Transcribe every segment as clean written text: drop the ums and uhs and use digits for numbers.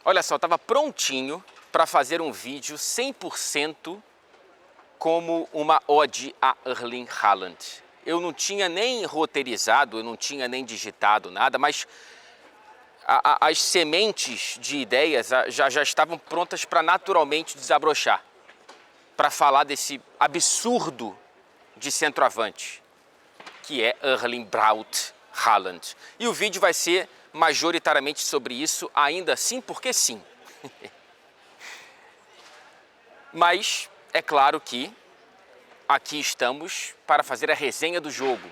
Olha só, eu estava prontinho para fazer um vídeo 100% como uma ode a Erling Haaland. Eu não tinha nem roteirizado, eu não tinha nem digitado nada, mas as sementes de ideias já estavam prontas para naturalmente desabrochar, para falar desse absurdo de centroavante, que é Erling Braut Haaland. E o vídeo vai ser majoritariamente sobre isso, ainda assim, porque sim. Mas é claro que aqui estamos para fazer a resenha do jogo,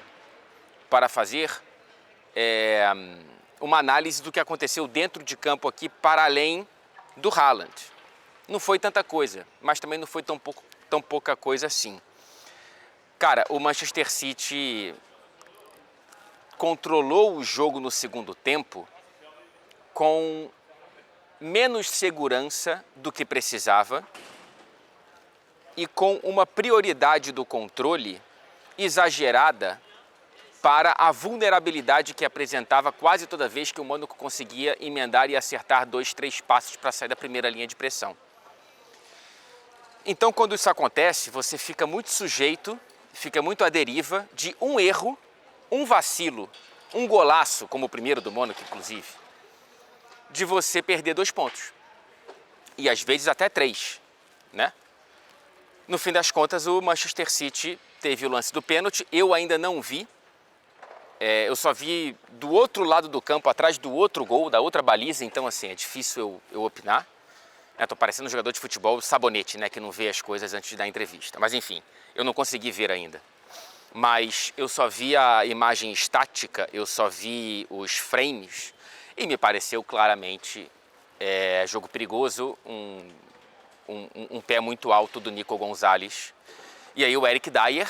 para fazer uma análise do que aconteceu dentro de campo aqui, para além do Haaland. Não foi tanta coisa, mas também não foi tão pouca coisa assim. Cara, o Manchester City controlou o jogo no segundo tempo com menos segurança do que precisava e com uma prioridade do controle exagerada para a vulnerabilidade que apresentava quase toda vez que o Mônaco conseguia emendar e acertar 2, 3 passos para sair da primeira linha de pressão. Então, quando isso acontece, você fica muito sujeito, fica muito à deriva de um erro, um vacilo, um golaço, como o primeiro do Mônaco, inclusive, de você perder 2 pontos. E às vezes até 3, né? No fim das contas, o Manchester City teve o lance do pênalti, eu ainda não vi. Eu só vi do outro lado do campo, atrás do outro gol, da outra baliza, então assim, é difícil eu opinar. Tô parecendo um jogador de futebol sabonete, né, que não vê as coisas antes de dar entrevista. Mas enfim, eu não consegui ver ainda. Mas eu só vi a imagem estática, eu só vi os frames e me pareceu claramente jogo perigoso, um pé muito alto do Nico Gonzalez. E aí o Eric Dier,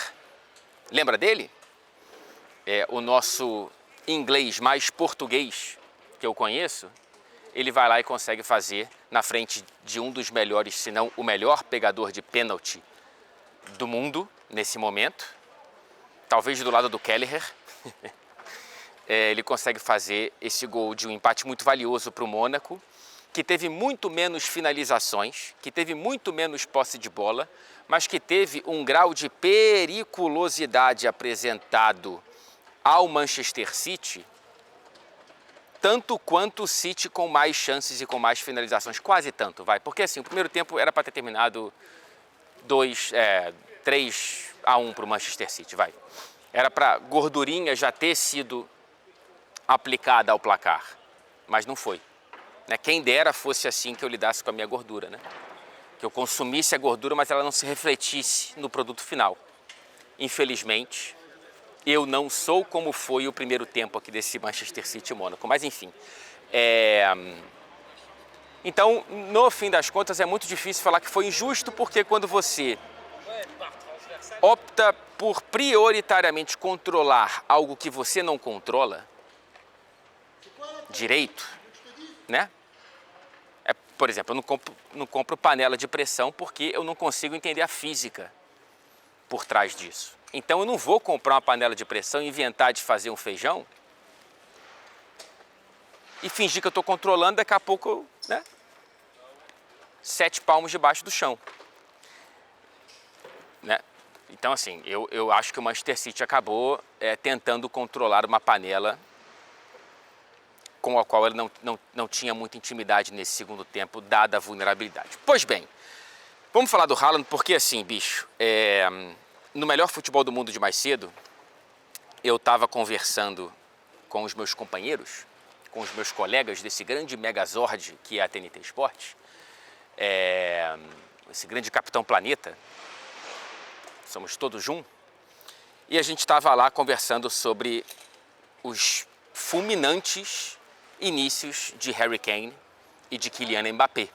lembra dele? O nosso inglês mais português que eu conheço, ele vai lá e consegue fazer na frente de um dos melhores, se não o melhor pegador de pênalti do mundo nesse momento, talvez do lado do Kelleher. Ele consegue fazer esse gol de um empate muito valioso para o Mônaco, que teve muito menos finalizações, que teve muito menos posse de bola, mas que teve um grau de periculosidade apresentado ao Manchester City, tanto quanto o City com mais chances e com mais finalizações, quase tanto, vai. Porque assim, o primeiro tempo era para ter terminado 3-1 para o Manchester City, vai. Era para a gordurinha já ter sido aplicada ao placar, mas não foi. Quem dera fosse assim que eu lidasse com a minha gordura, né? Que eu consumisse a gordura, mas ela não se refletisse no produto final. Infelizmente, eu não sou como foi o primeiro tempo aqui desse Manchester City e Mônaco, mas enfim. Então, no fim das contas, é muito difícil falar que foi injusto, porque quando você opta por prioritariamente controlar algo que você não controla direito, né? Por exemplo, eu não compro panela de pressão porque eu não consigo entender a física por trás disso. Então eu não vou comprar uma panela de pressão e inventar de fazer um feijão e fingir que eu estou controlando, daqui a pouco, né? 7 palmos debaixo do chão, né? Então assim, eu acho que o Manchester City acabou tentando controlar uma panela com a qual ele não tinha muita intimidade nesse segundo tempo, dada a vulnerabilidade. Pois bem, vamos falar do Haaland, porque assim, bicho, no melhor futebol do mundo de mais cedo, eu estava conversando com os meus companheiros, com os meus colegas desse grande megazord que é a TNT Esportes, esse grande Capitão Planeta, somos todos um, e a gente estava lá conversando sobre os fulminantes inícios de Harry Kane e de Kylian Mbappé,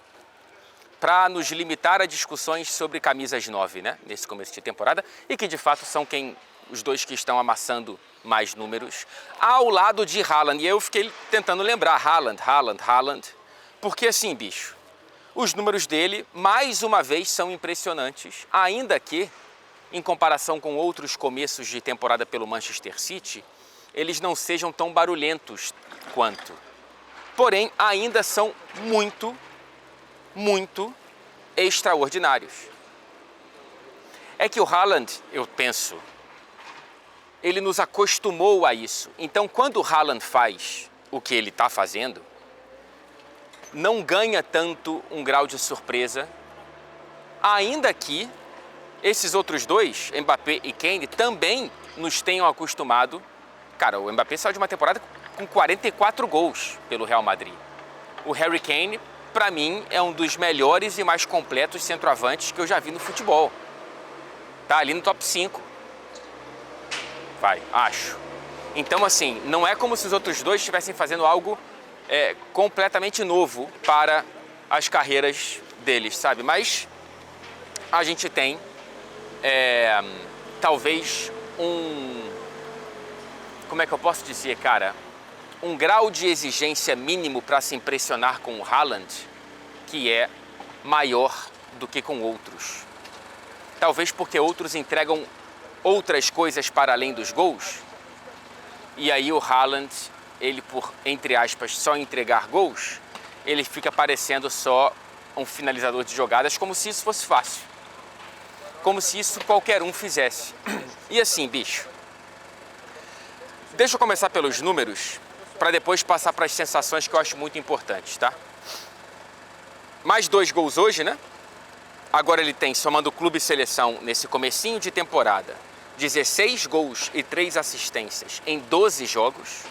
para nos limitar a discussões sobre camisas 9, né, nesse começo de temporada, e que de fato são os dois que estão amassando mais números, ao lado de Haaland. E eu fiquei tentando lembrar, Haaland, porque assim, bicho, os números dele, mais uma vez, são impressionantes, ainda que, em comparação com outros começos de temporada pelo Manchester City, eles não sejam tão barulhentos quanto. porém ainda são muito, muito extraordinários. É que o Haaland, eu penso, ele nos acostumou a isso. Então, quando o Haaland faz o que ele está fazendo, não ganha tanto um grau de surpresa, ainda que esses outros dois, Mbappé e Kane, também nos tenham acostumado. Cara, o Mbappé saiu de uma temporada com 44 gols pelo Real Madrid. O Harry Kane, para mim, é um dos melhores e mais completos centroavantes que eu já vi no futebol. Tá ali no top 5. Vai, acho. Então, assim, não é como se os outros dois estivessem fazendo algo completamente novo para as carreiras deles, sabe? Mas a gente tem talvez como é que eu posso dizer, cara? Um grau de exigência mínimo para se impressionar com o Haaland que é maior do que com outros. Talvez porque outros entregam outras coisas para além dos gols. E aí o Haaland, ele por, entre aspas, só entregar gols, ele fica parecendo só um finalizador de jogadas, como se isso fosse fácil. Como se isso qualquer um fizesse. E assim, bicho, deixa eu começar pelos números, para depois passar para as sensações que eu acho muito importantes, tá? Mais 2 gols hoje, né? Agora ele tem, somando clube e seleção, nesse comecinho de temporada, 16 gols e 3 assistências em 12 jogos.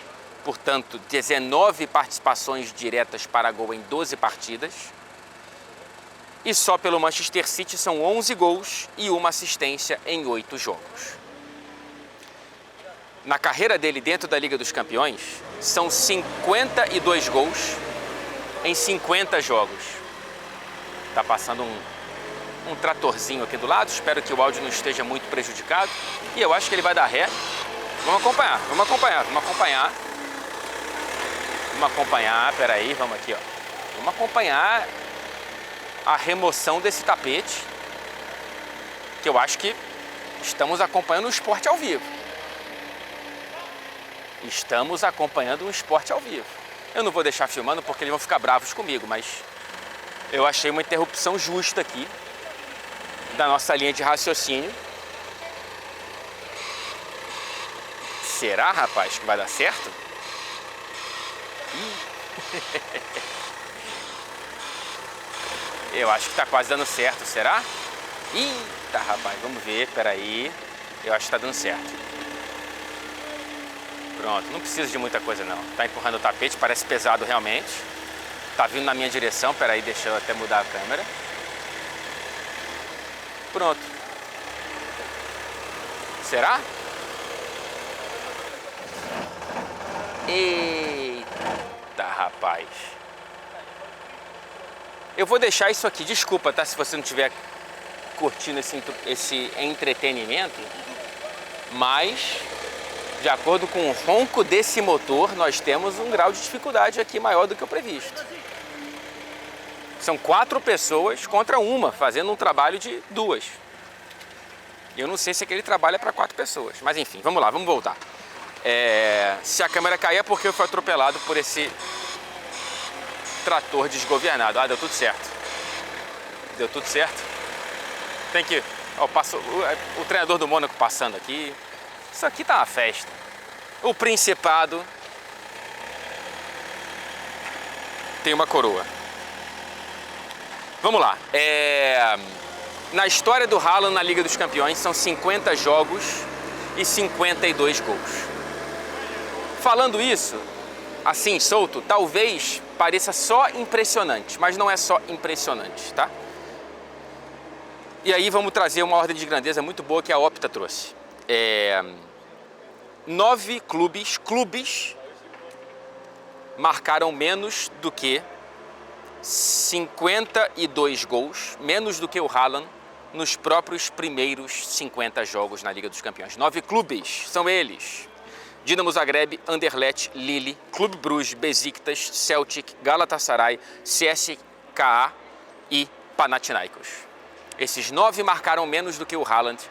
Portanto, 19 participações diretas para gol em 12 partidas. E só pelo Manchester City são 11 gols e 1 assistência em 8 jogos. Na carreira dele dentro da Liga dos Campeões, são 52 gols em 50 jogos. Tá passando um tratorzinho aqui do lado, espero que o áudio não esteja muito prejudicado. E eu acho que ele vai dar ré. Vamos acompanhar, vamos acompanhar, vamos acompanhar. Vamos acompanhar, peraí, vamos aqui, ó. Vamos acompanhar a remoção desse tapete, que eu acho que estamos acompanhando um esporte ao vivo. Estamos acompanhando um esporte ao vivo. Eu não vou deixar filmando porque eles vão ficar bravos comigo, mas eu achei uma interrupção justa aqui da nossa linha de raciocínio. Será, rapaz, que vai dar certo? Eu acho que tá quase dando certo, será? Eita, rapaz, vamos ver, peraí. Eu acho que tá dando certo. Pronto, não precisa de muita coisa não. Tá empurrando o tapete, parece pesado realmente. Tá vindo na minha direção, peraí, deixa eu até mudar a câmera. Pronto. Será? Eita, rapaz. Eu vou deixar isso aqui, desculpa, tá? Se você não estiver curtindo esse entretenimento, mas, de acordo com o ronco desse motor, nós temos um grau de dificuldade aqui maior do que o previsto. São 4 pessoas contra uma, fazendo um trabalho de 2. Eu não sei se aquele trabalho é para 4 pessoas, mas enfim, vamos lá, vamos voltar. Se a câmera cair é porque eu fui atropelado por esse trator desgovernado. Ah, deu tudo certo. Deu tudo certo. Tem que... Ó, o treinador do Mônaco passando aqui. Isso aqui tá uma festa. O Principado tem uma coroa. Vamos lá. Na história do Haaland na Liga dos Campeões são 50 jogos e 52 gols. Falando isso, assim, solto, talvez pareça só impressionante, mas não é só impressionante, tá? E aí vamos trazer uma ordem de grandeza muito boa que a Opta trouxe. 9 clubes marcaram menos do que 52 gols, menos do que o Haaland, nos próprios primeiros 50 jogos na Liga dos Campeões. 9 clubes, são eles: Dinamo Zagreb, Anderlecht, Lille, Clube Bruges, Besiktas, Celtic, Galatasaray, CSKA e Panathinaikos. Esses 9 marcaram menos do que o Haaland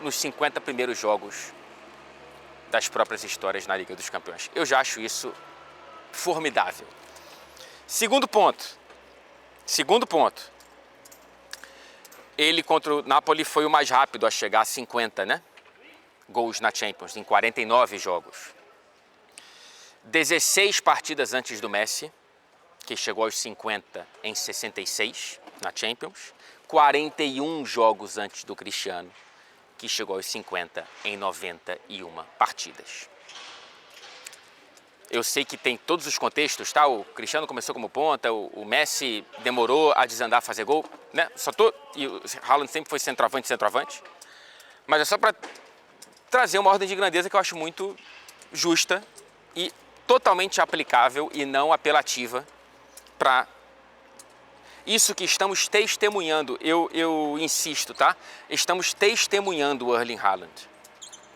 nos 50 primeiros jogos das próprias histórias na Liga dos Campeões. Eu já acho isso formidável. Segundo ponto. Ele contra o Napoli foi o mais rápido a chegar a 50, né? Gols na Champions, em 49 jogos. 16 partidas antes do Messi, que chegou aos 50 em 66 na Champions. 41 jogos antes do Cristiano, que chegou aos 50 em 91 partidas. Eu sei que tem todos os contextos, tá? O Cristiano começou como ponta, o Messi demorou a desandar a fazer gol, né? E o Haaland sempre foi centroavante. Mas é só para trazer uma ordem de grandeza que eu acho muito justa e totalmente aplicável e não apelativa para isso que estamos testemunhando. Eu insisto, tá? Estamos testemunhando o Erling Haaland.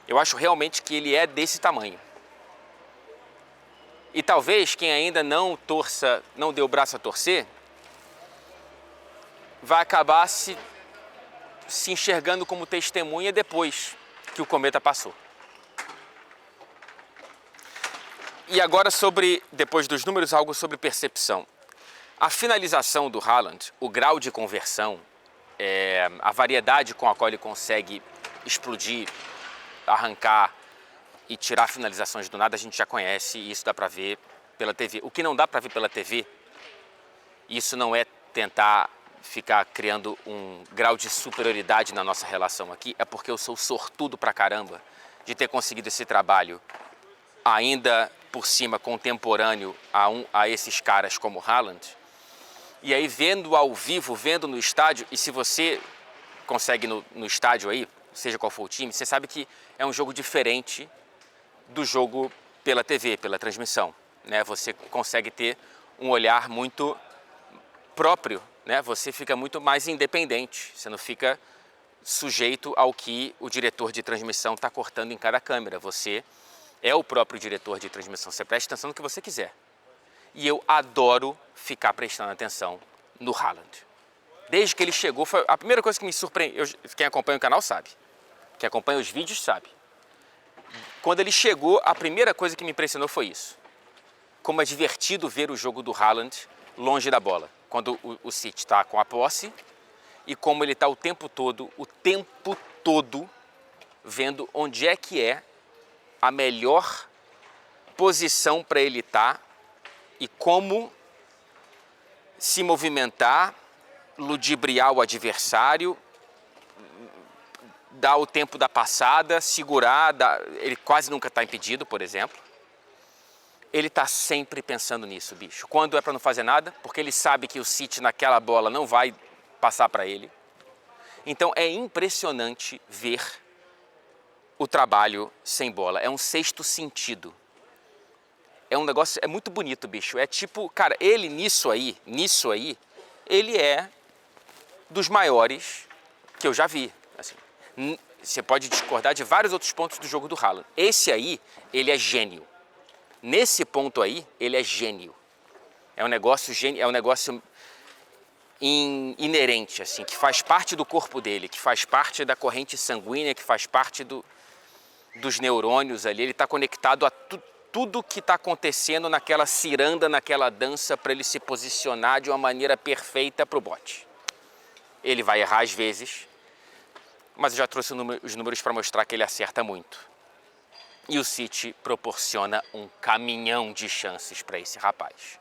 Eu acho realmente que ele é desse tamanho. E talvez quem ainda não deu o braço a torcer, vai acabar se enxergando como testemunha depois que o cometa passou. E agora depois dos números, algo sobre percepção. A finalização do Haaland, o grau de conversão, a variedade com a qual ele consegue explodir, arrancar e tirar finalizações do nada, a gente já conhece e isso dá para ver pela TV. O que não dá para ver pela TV, isso não é tentar ficar criando um grau de superioridade na nossa relação aqui, é porque eu sou sortudo pra caramba de ter conseguido esse trabalho ainda por cima contemporâneo a esses caras como Haaland. E aí vendo ao vivo, vendo no estádio, e se você consegue no estádio aí, seja qual for o time, você sabe que é um jogo diferente do jogo pela TV, pela transmissão, né? Você consegue ter um olhar muito próprio, né? Você fica muito mais independente, você não fica sujeito ao que o diretor de transmissão está cortando em cada câmera. Você é o próprio diretor de transmissão, você presta atenção no que você quiser. E eu adoro ficar prestando atenção no Haaland. Desde que ele chegou, foi a primeira coisa que me surpreendeu. Quem acompanha o canal sabe, quem acompanha os vídeos sabe. Quando ele chegou, a primeira coisa que me impressionou foi isso. Como é divertido ver o jogo do Haaland longe da bola. Quando o City está com a posse e como ele está o tempo todo vendo onde é que é a melhor posição para ele estar e como se movimentar, ludibriar o adversário, dar o tempo da passada, segurar, ele quase nunca está impedido, por exemplo. Ele está sempre pensando nisso, bicho. Quando é para não fazer nada, porque ele sabe que o City naquela bola não vai passar para ele. Então é impressionante ver o trabalho sem bola. É um sexto sentido. É um negócio, é muito bonito, bicho. É tipo, cara, ele nisso aí, ele é dos maiores que eu já vi. Assim, você pode discordar de vários outros pontos do jogo do Haaland. Esse aí, ele é gênio. Nesse ponto aí, ele é gênio. É um negócio inerente, assim, que faz parte do corpo dele, que faz parte da corrente sanguínea, que faz parte dos neurônios ali. Ele está conectado a tudo que está acontecendo naquela ciranda, naquela dança, para ele se posicionar de uma maneira perfeita para o bote. Ele vai errar às vezes, mas eu já trouxe os números para mostrar que ele acerta muito. E o City proporciona um caminhão de chances para esse rapaz.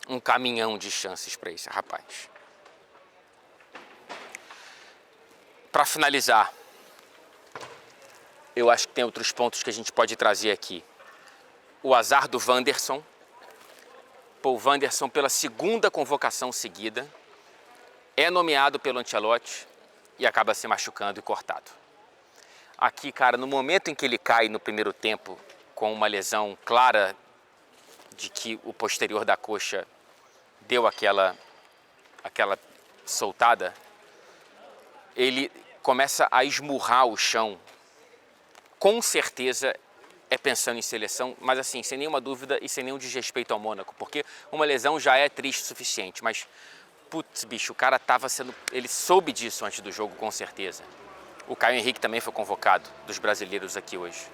Um caminhão de chances para esse rapaz. Para finalizar, eu acho que tem outros pontos que a gente pode trazer aqui. O azar do Wanderson. O Wanderson, pela segunda convocação seguida, é nomeado pelo Ancelotti e acaba se machucando e cortado. Aqui, cara, no momento em que ele cai no primeiro tempo com uma lesão clara de que o posterior da coxa deu aquela soltada, ele começa a esmurrar o chão. Com certeza é pensando em seleção, mas assim, sem nenhuma dúvida e sem nenhum desrespeito ao Mônaco, porque uma lesão já é triste o suficiente, mas putz, bicho, o cara ele soube disso antes do jogo, com certeza. O Caio Henrique também foi convocado, dos brasileiros aqui hoje,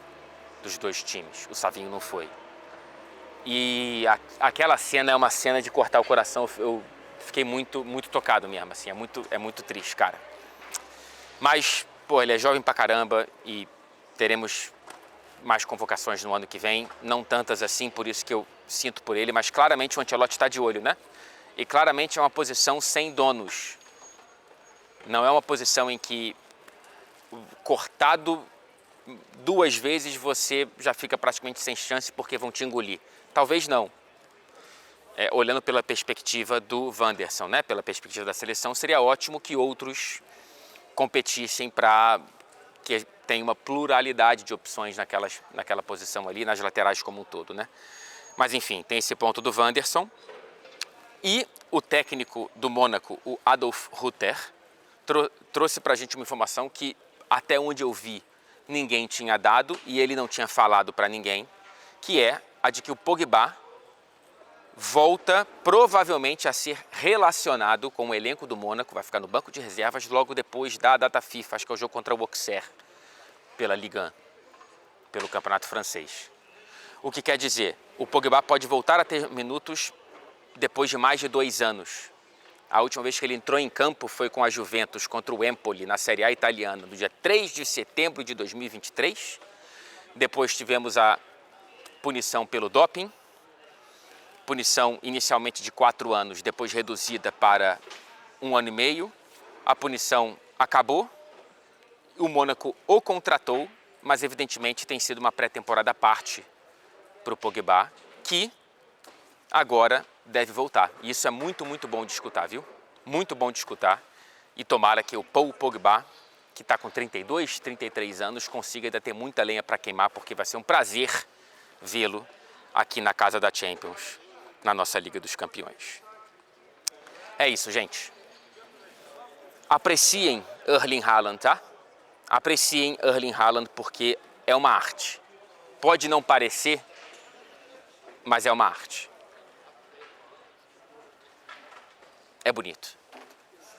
dos dois times. O Savinho não foi. E aquela cena é uma cena de cortar o coração. Eu fiquei muito tocado mesmo, assim, é muito triste, cara. Mas, pô, ele é jovem pra caramba e teremos mais convocações no ano que vem, não tantas assim, por isso que eu sinto por ele, mas claramente o Ancelotti está de olho, né? E claramente é uma posição sem donos. Não é uma posição em que, cortado 2 vezes, você já fica praticamente sem chance porque vão te engolir. Talvez não. Olhando pela perspectiva do Wanderson, né? Pela perspectiva da seleção, seria ótimo que outros competissem para que tenha uma pluralidade de opções naquela posição ali, nas laterais como um todo, né? Mas enfim, tem esse ponto do Wanderson. E o técnico do Mônaco, o Adolf Rutter, trouxe para a gente uma informação que, até onde eu vi, ninguém tinha dado e ele não tinha falado para ninguém, que é a de que o Pogba volta provavelmente a ser relacionado com o elenco do Mônaco, vai ficar no banco de reservas logo depois da data FIFA, acho que é o jogo contra o Auxerre, pela Ligue 1, pelo campeonato francês. O que quer dizer, o Pogba pode voltar a ter minutos depois de mais de 2 anos. A última vez que ele entrou em campo foi com a Juventus contra o Empoli na Série A italiana, no dia 3 de setembro de 2023. Depois tivemos a punição pelo doping, punição inicialmente de 4 anos, depois reduzida para 1 ano e meio. A punição acabou, o Mônaco o contratou, mas evidentemente tem sido uma pré-temporada à parte para o Pogba, que agora deve voltar. E isso é muito bom de escutar, viu? Muito bom de escutar. E tomara que o Paul Pogba, que está com 32, 33 anos, consiga ainda ter muita lenha para queimar, porque vai ser um prazer vê-lo aqui na casa da Champions, na nossa Liga dos Campeões. É isso, gente. Apreciem Erling Haaland, tá? Apreciem Erling Haaland porque é uma arte. Pode não parecer, mas é uma arte. É bonito.